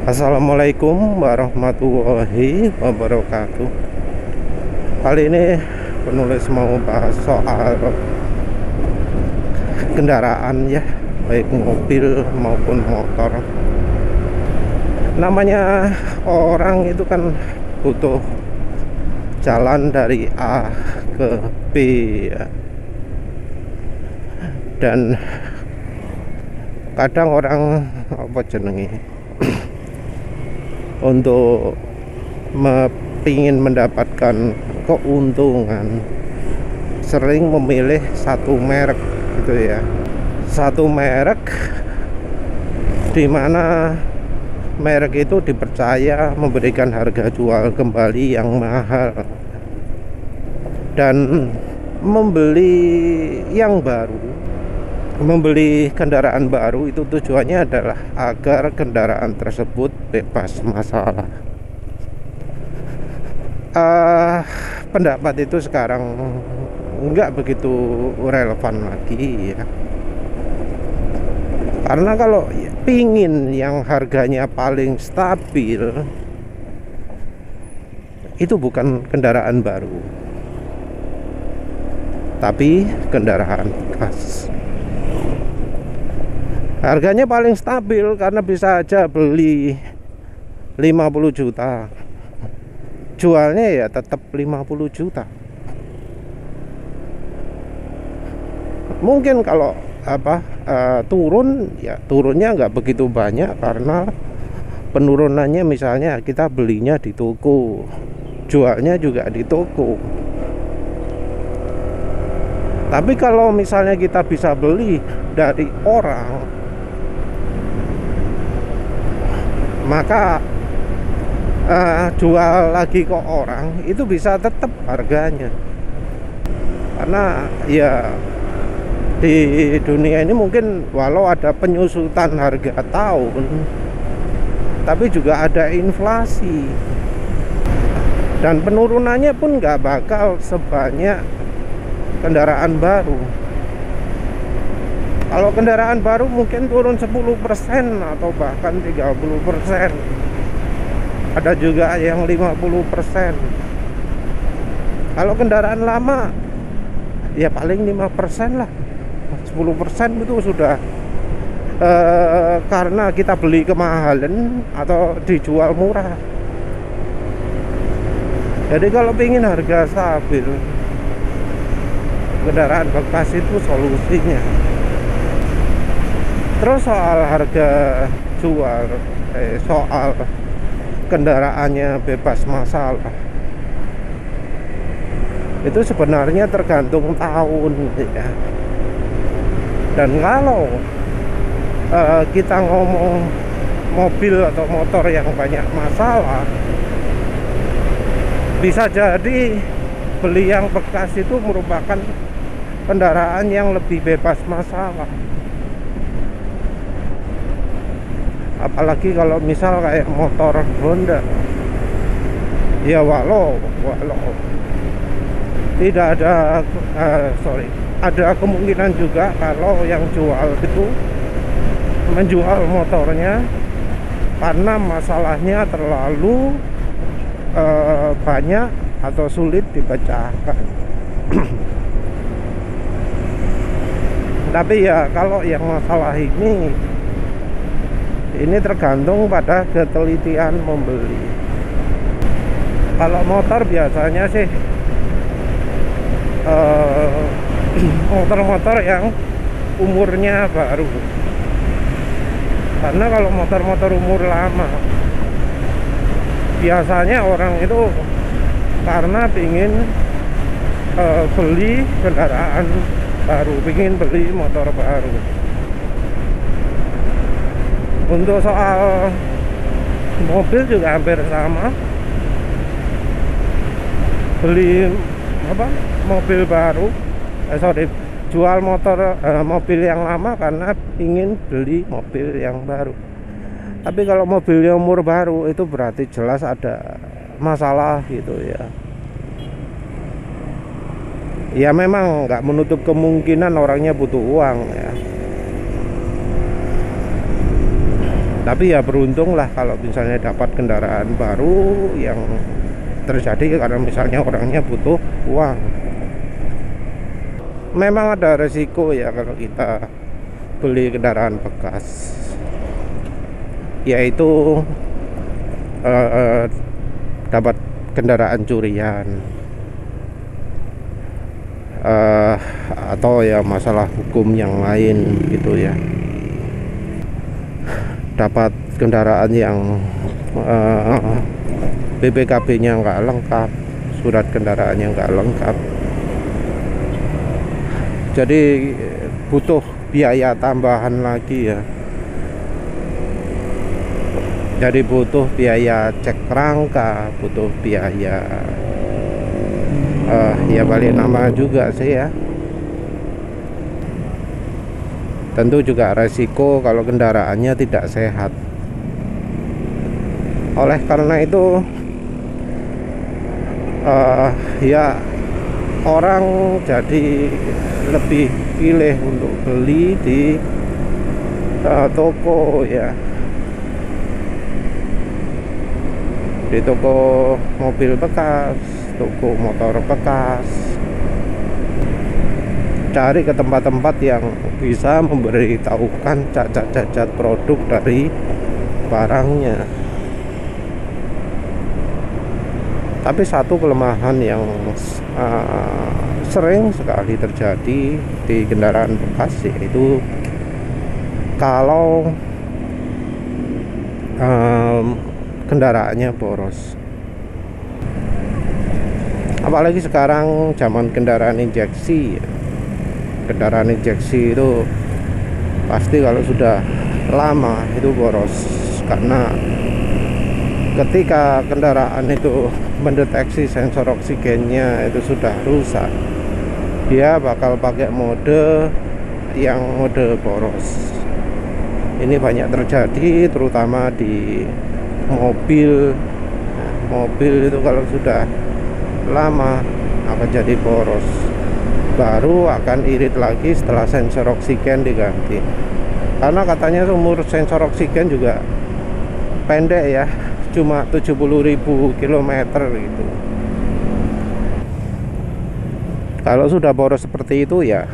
Assalamualaikum warahmatullahi wabarakatuh. Kali ini penulis mau bahas soal kendaraan ya, baik mobil maupun motor. Namanya orang itu kan butuh jalan dari A ke B ya. Dan kadang orang apa jenenge untuk ingin mendapatkan keuntungan sering memilih satu merek gitu ya, satu merek dimana merek itu dipercaya memberikan harga jual kembali yang mahal, dan membeli yang baru, membeli kendaraan baru itu tujuannya adalah agar kendaraan tersebut bebas masalah. Pendapat itu sekarang nggak begitu relevan lagi ya, karena kalau pingin yang harganya paling stabil itu bukan kendaraan baru, tapi kendaraan bekas. Harganya paling stabil karena bisa aja beli 50 juta, jualnya ya tetap 50 juta. Mungkin kalau turun ya turunnya nggak begitu banyak, karena penurunannya misalnya kita belinya di toko, jualnya juga di toko. Tapi kalau misalnya kita bisa beli dari orang, maka jual lagi ke orang itu bisa tetap harganya. Karena ya di dunia ini mungkin walau ada penyusutan harga tahun, tapi juga ada inflasi, dan penurunannya pun nggak bakal sebanyak kendaraan baru. Kalau kendaraan baru mungkin turun 10% atau bahkan 30%. Ada juga yang 50%. Kalau kendaraan lama ya paling 5% lah. 10% itu sudah karena kita beli kemahalan atau dijual murah. Jadi kalau ingin harga stabil, kendaraan bekas itu solusinya. Terus soal harga jual, soal kendaraannya bebas masalah, itu sebenarnya tergantung tahun ya. Dan kalau kita ngomong mobil atau motor yang banyak masalah, bisa jadi beli yang bekas itu merupakan kendaraan yang lebih bebas masalah. Apalagi kalau misal kayak motor Honda ya, walau tidak ada ada kemungkinan juga kalau yang jual itu menjual motornya karena masalahnya terlalu banyak atau sulit dipecahkan. Tapi ya kalau yang masalah ini tergantung pada ketelitian membeli. Kalau motor biasanya sih motor-motor yang umurnya baru. Karena kalau motor-motor umur lama, biasanya orang itu karena ingin beli kendaraan baru, ingin beli motor baru. Untuk soal mobil juga hampir sama. Beli mobil baru, jual mobil yang lama karena ingin beli mobil yang baru. Tapi kalau mobilnya umur baru itu berarti jelas ada masalah gitu ya. Ya memang nggak menutup kemungkinan orangnya butuh uang ya. Tapi ya beruntung lah kalau misalnya dapat kendaraan baru yang terjadi karena misalnya orangnya butuh uang. Memang ada resiko ya kalau kita beli kendaraan bekas, yaitu dapat kendaraan curian, atau ya masalah hukum yang lain gitu ya. Dapat kendaraan yang BPKB-nya nggak lengkap, surat kendaraannya nggak lengkap, jadi butuh biaya tambahan lagi ya. Jadi butuh biaya cek rangka, butuh biaya ya balik nama juga sih ya. Tentu juga resiko kalau kendaraannya tidak sehat. Oleh karena itu ya orang jadi lebih pilih untuk beli di toko ya, di toko mobil bekas, toko motor bekas. Cari ke tempat-tempat yang bisa memberitahukan cacat-cacat produk dari barangnya. Tapi satu kelemahan yang sering sekali terjadi di kendaraan bekas, yaitu kalau kendaraannya boros. Apalagi sekarang zaman kendaraan injeksi ya. Kendaraan injeksi itu pasti kalau sudah lama itu boros, karena ketika kendaraan itu mendeteksi sensor oksigennya itu sudah rusak, dia bakal pakai mode yang mode boros. Ini banyak terjadi terutama di mobil. Mobil itu kalau sudah lama akan jadi boros, baru akan irit lagi setelah sensor oksigen diganti. Karena katanya umur sensor oksigen juga pendek ya, cuma 70.000 km gitu. Kalau sudah boros seperti itu ya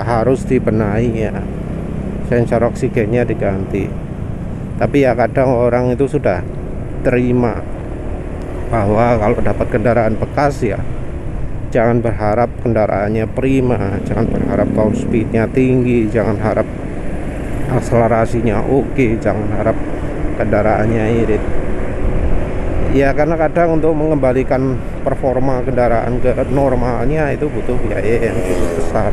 harus dibenahi ya, sensor oksigennya diganti. Tapi ya kadang orang itu sudah terima bahwa kalau dapat kendaraan bekas ya jangan berharap kendaraannya prima, jangan berharap top speednya tinggi, jangan harap akselerasinya oke, jangan harap kendaraannya irit. Ya karena kadang untuk mengembalikan performa kendaraan ke normalnya itu butuh biaya yang cukup besar.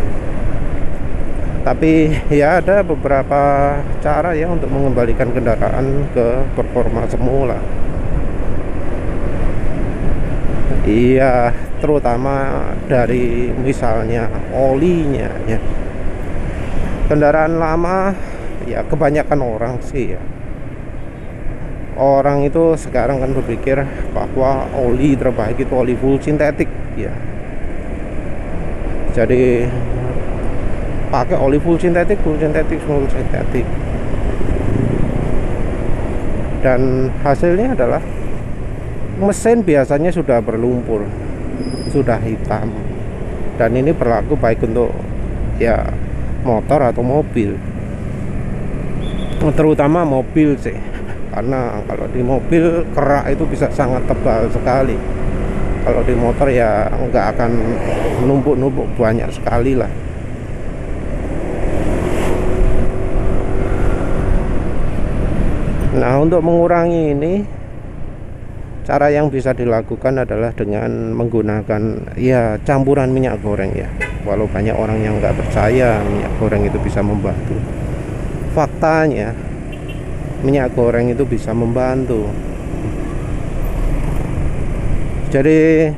Tapi ya ada beberapa cara ya untuk mengembalikan kendaraan ke performa semula. Iya, terutama dari misalnya olinya ya. Kendaraan lama ya kebanyakan orang sih ya, orang itu sekarang kan berpikir bahwa oli terbaik itu oli full sintetik ya. Jadi pakai oli full sintetik, dan hasilnya adalah mesin biasanya sudah berlumpur, sudah hitam. Dan ini berlaku baik untuk ya motor atau mobil, terutama mobil sih, karena kalau di mobil kerak itu bisa sangat tebal sekali. Kalau di motor ya nggak akan numpuk-numpuk banyak sekali lah. Nah, untuk mengurangi ini, cara yang bisa dilakukan adalah dengan menggunakan ya campuran minyak goreng ya. Walau banyak orang yang nggak percaya minyak goreng itu bisa membantu, faktanya minyak goreng itu bisa membantu. Jadi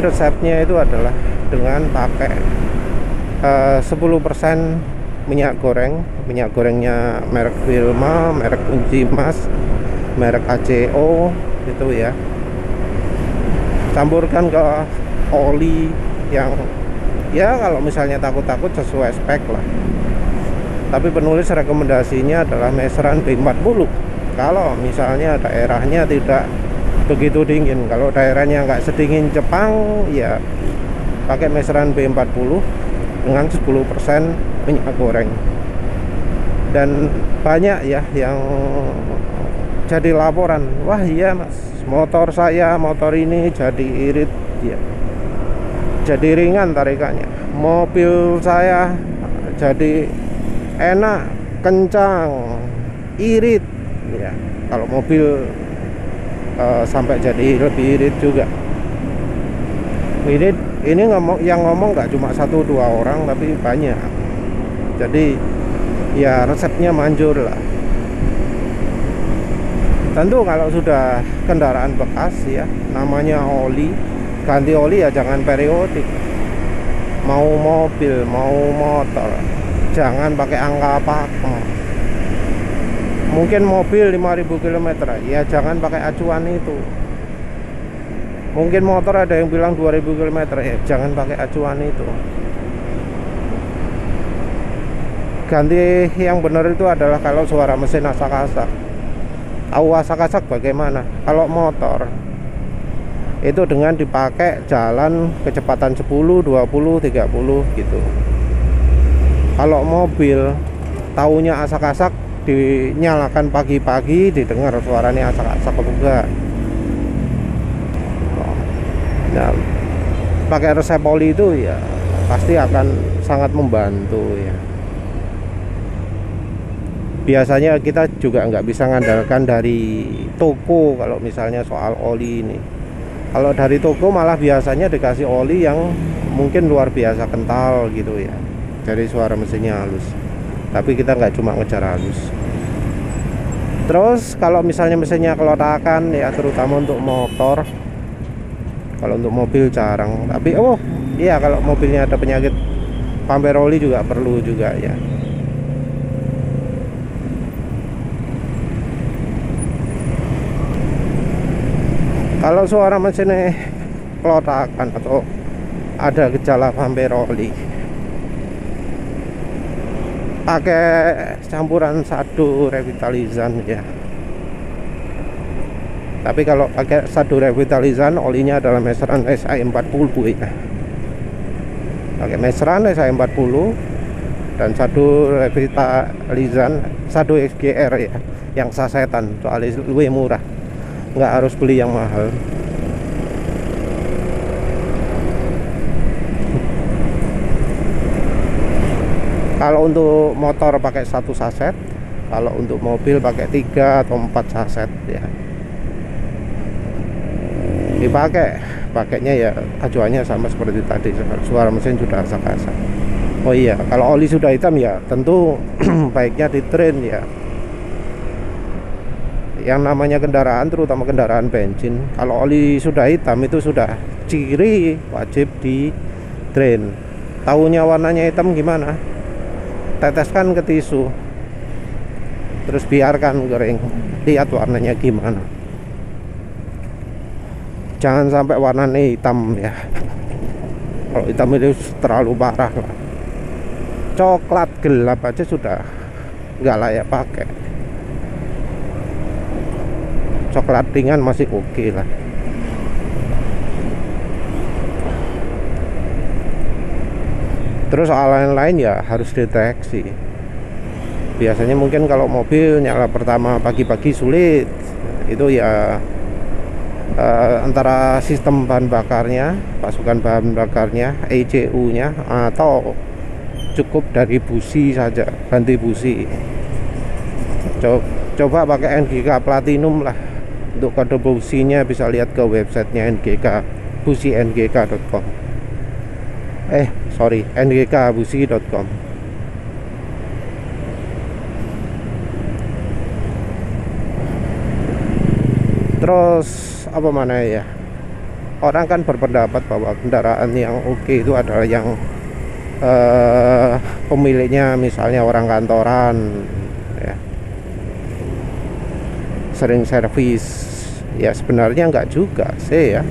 resepnya itu adalah dengan pakai 10% minyak gorengnya merek Wilma, merek Kunci Mas, merek ACO gitu ya. Campurkan ke oli yang ya kalau misalnya takut-takut sesuai spek lah. tapi penulis rekomendasinya adalah meseran B40 kalau misalnya daerahnya tidak begitu dingin. Kalau daerahnya nggak sedingin Jepang ya pakai meseran B40 dengan 10% minyak goreng. Dan banyak ya yang jadi laporan, wah iya mas, motor ini jadi irit ya, jadi ringan tarikannya, mobil saya jadi enak, kencang, irit ya. Kalau mobil sampai jadi lebih irit juga. Ini yang ngomong nggak cuma 1-2 orang, tapi banyak. Jadi ya resepnya manjur lah. Tentu kalau sudah kendaraan bekas ya, namanya oli, ganti oli ya jangan periodik. Mau mobil, mau motor, jangan pakai angka pakem. Mungkin mobil 5000 km ya jangan pakai acuan itu. Mungkin motor ada yang bilang 2000 km ya jangan pakai acuan itu. Ganti yang benar itu adalah kalau suara mesin asak-asak. Tahu asak-asak bagaimana? Kalau motor itu dengan dipakai jalan kecepatan 10, 20, 30 gitu. Kalau mobil taunya asak-asak, dinyalakan pagi-pagi didengar suaranya asak-asak juga. Nah, pakai resep oli itu ya pasti akan sangat membantu ya. Biasanya kita juga nggak bisa mengandalkan dari toko kalau misalnya soal oli ini. Kalau dari toko malah biasanya dikasih oli yang mungkin luar biasa kental gitu ya, jadi suara mesinnya halus. Tapi kita nggak cuma ngejar halus. Terus kalau misalnya mesinnya kelotakan ya, terutama untuk motor. Kalau untuk mobil jarang. Tapi oh iya, kalau mobilnya ada penyakit pumper oli juga perlu juga ya. Kalau suara mesinnya kelotakan atau ada gejala pumper oli, pakai campuran sadu revitalizan ya. Tapi kalau pakai sadu revitalizan, olinya adalah meseran SI40 ya. Pakai meseran SI40 dan sadu revitalizan, sadu XGR ya, yang sasetan, soalnya lebih murah, nggak harus beli yang mahal. Kalau untuk motor pakai 1 saset, kalau untuk mobil pakai 3 atau 4 saset ya. Pakainya ya acuannya sama seperti tadi, suara mesin sudah asak-asak. Oh iya, kalau oli sudah hitam ya tentu baiknya di drain ya. Yang namanya kendaraan, terutama kendaraan bensin, kalau oli sudah hitam itu sudah ciri wajib di drain. Tahunya warnanya hitam gimana? Teteskan ke tisu, terus biarkan kering, lihat warnanya gimana. Jangan sampai warnanya hitam ya. Kalau hitam itu terlalu parah lah. Coklat gelap aja sudah nggak layak pakai. Coklat ringan masih oke lah. Terus soal lain-lain ya harus deteksi. Biasanya mungkin kalau mobil nyala pertama pagi-pagi sulit, itu ya antara sistem bahan bakarnya, pasukan bahan bakarnya, ECU nya, atau cukup dari busi saja, ganti busi. Coba pakai NGK Platinum lah. Untuk kode businya bisa lihat ke websitenya NGK, busingk.com. ngkbusi.com. Terus apa mana ya, orang kan berpendapat bahwa kendaraan yang oke itu adalah yang pemiliknya misalnya orang kantoran ya, sering servis. Ya sebenarnya enggak juga sih ya.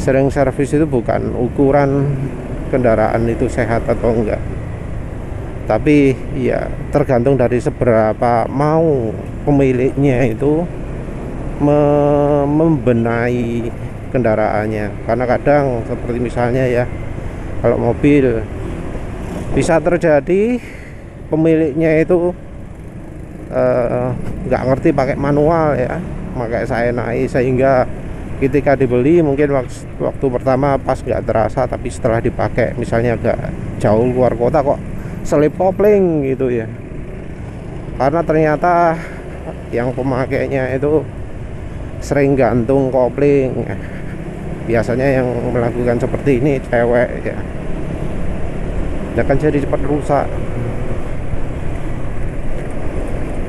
Sering servis itu bukan ukuran kendaraan itu sehat atau enggak. Tapi ya tergantung dari seberapa mau pemiliknya itu membenahi kendaraannya. Karena kadang seperti misalnya ya, kalau mobil bisa terjadi pemiliknya itu nggak ngerti pakai manual ya, pakai naik sehingga ketika dibeli mungkin waktu pertama pas nggak terasa, tapi setelah dipakai misalnya agak jauh luar kota kok selip kopling gitu ya, karena ternyata yang pemakainya itu sering gantung kopling. Biasanya yang melakukan seperti ini cewek ya, kan jadi cepat rusak.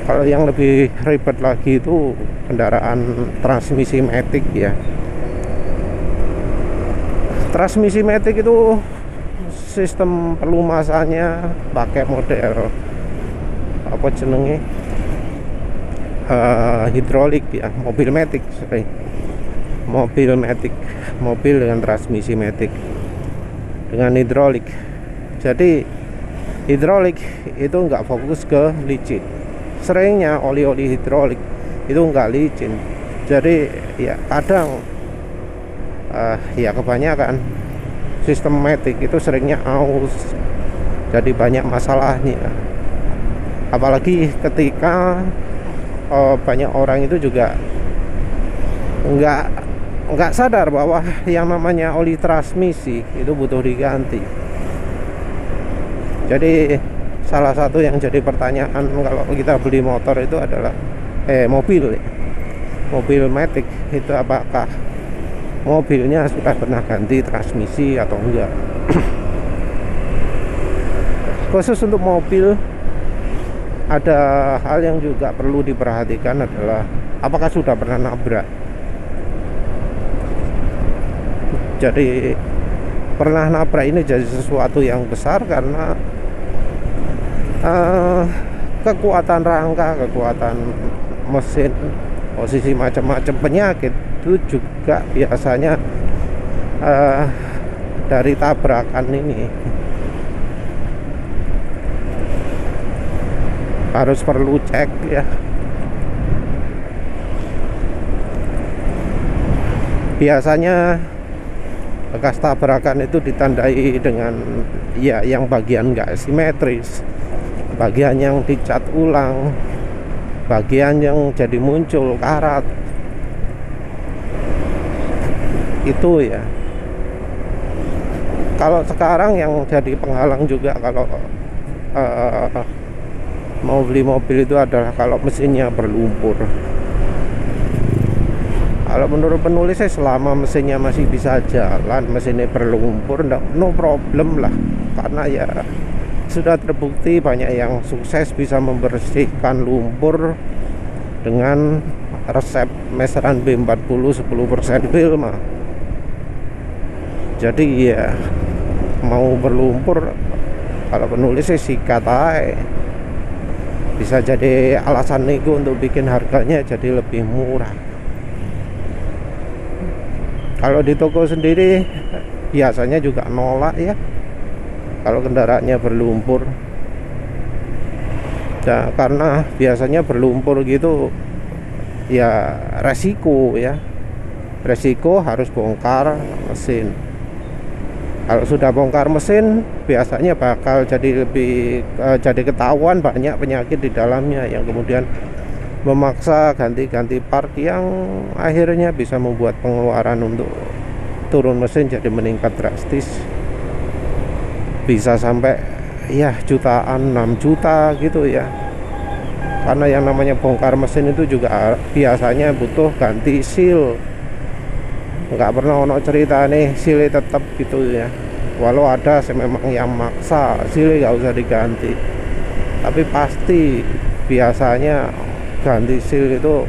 Kalau yang lebih ribet lagi itu kendaraan transmisi matic ya. Transmisi matic itu sistem pelumasannya pakai model apa jenenge, hidrolik ya, mobil matic, mobil dengan transmisi matic dengan hidrolik. Jadi hidrolik itu nggak fokus ke licin. Seringnya oli-oli hidrolik itu nggak licin, jadi ya kadang ya kebanyakan sistem matic itu seringnya aus, jadi banyak masalahnya. Apalagi ketika banyak orang itu juga nggak sadar bahwa yang namanya oli transmisi itu butuh diganti. Jadi salah satu yang jadi pertanyaan kalau kita beli motor itu adalah mobil matic itu, apakah mobilnya sudah pernah ganti transmisi atau enggak. Khusus untuk mobil ada hal yang juga perlu diperhatikan adalah apakah sudah pernah nabrak. Jadi pernah nabrak ini jadi sesuatu yang besar karena kekuatan rangka, kekuatan mesin, posisi macam-macam penyakit itu juga biasanya dari tabrakan ini harus perlu cek ya. Biasanya bekas tabrakan itu ditandai dengan ya yang bagian nggak simetris, bagian yang dicat ulang, bagian yang jadi muncul karat itu ya. Kalau sekarang yang jadi penghalang juga kalau mau beli mobil itu adalah kalau mesinnya berlumpur. Kalau menurut penulis saya, selama mesinnya masih bisa jalan, mesinnya berlumpur, no problem lah, karena ya sudah terbukti banyak yang sukses bisa membersihkan lumpur dengan resep meseran B40 10% Wilma. Jadi ya mau berlumpur, kalau penulis sikat aja. Bisa jadi alasan nego untuk bikin harganya jadi lebih murah. Kalau di toko sendiri biasanya juga nolak ya kalau kendaraannya berlumpur ya, karena biasanya berlumpur gitu ya resiko ya, resiko harus bongkar mesin. Kalau sudah bongkar mesin biasanya bakal jadi jadi ketahuan banyak penyakit di dalamnya yang kemudian memaksa ganti-ganti part yang akhirnya bisa membuat pengeluaran untuk turun mesin jadi meningkat drastis, bisa sampai ya jutaan, 6 juta gitu ya. Karena yang namanya bongkar mesin itu juga biasanya butuh ganti seal. Nggak pernah ono cerita nih silnya tetap gitu ya, walau ada memang yang maksa silnya nggak usah diganti, tapi pasti biasanya ganti seal itu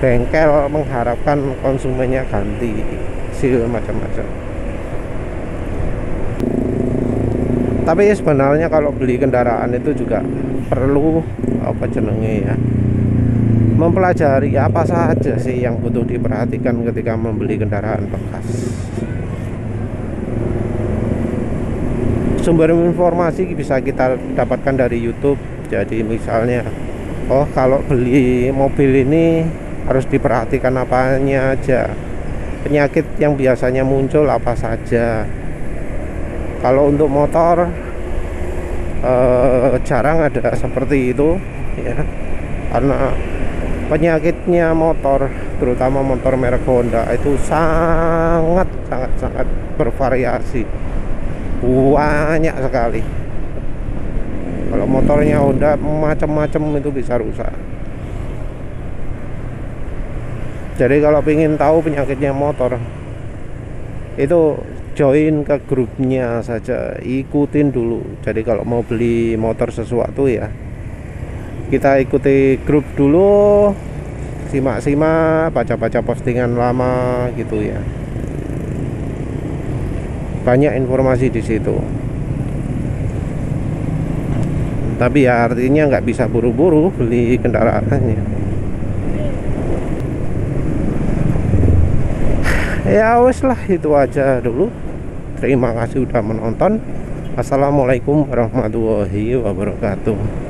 bengkel mengharapkan konsumennya ganti seal macam-macam. Tapi sebenarnya kalau beli kendaraan itu juga perlu apa jenenge ya, mempelajari apa saja sih yang butuh diperhatikan ketika membeli kendaraan bekas. sumber informasi bisa kita dapatkan dari YouTube. Jadi misalnya, oh kalau beli mobil ini harus diperhatikan apanya aja, penyakit yang biasanya muncul apa saja. Kalau untuk motor jarang ada seperti itu ya, karena penyakitnya motor, terutama motor merek Honda, itu sangat bervariasi, banyak sekali. Kalau motornya Honda macam-macam itu bisa rusak. Jadi kalau ingin tahu penyakitnya motor itu join ke grupnya saja, ikutin dulu. Jadi kalau mau beli motor sesuatu ya, kita ikuti grup dulu, simak-simak, baca-baca postingan lama gitu ya. Banyak informasi di situ. Tapi ya artinya nggak bisa buru-buru beli kendaraannya. Ya wes lah, itu aja dulu. Terima kasih udah menonton. Assalamualaikum warahmatullahi wabarakatuh.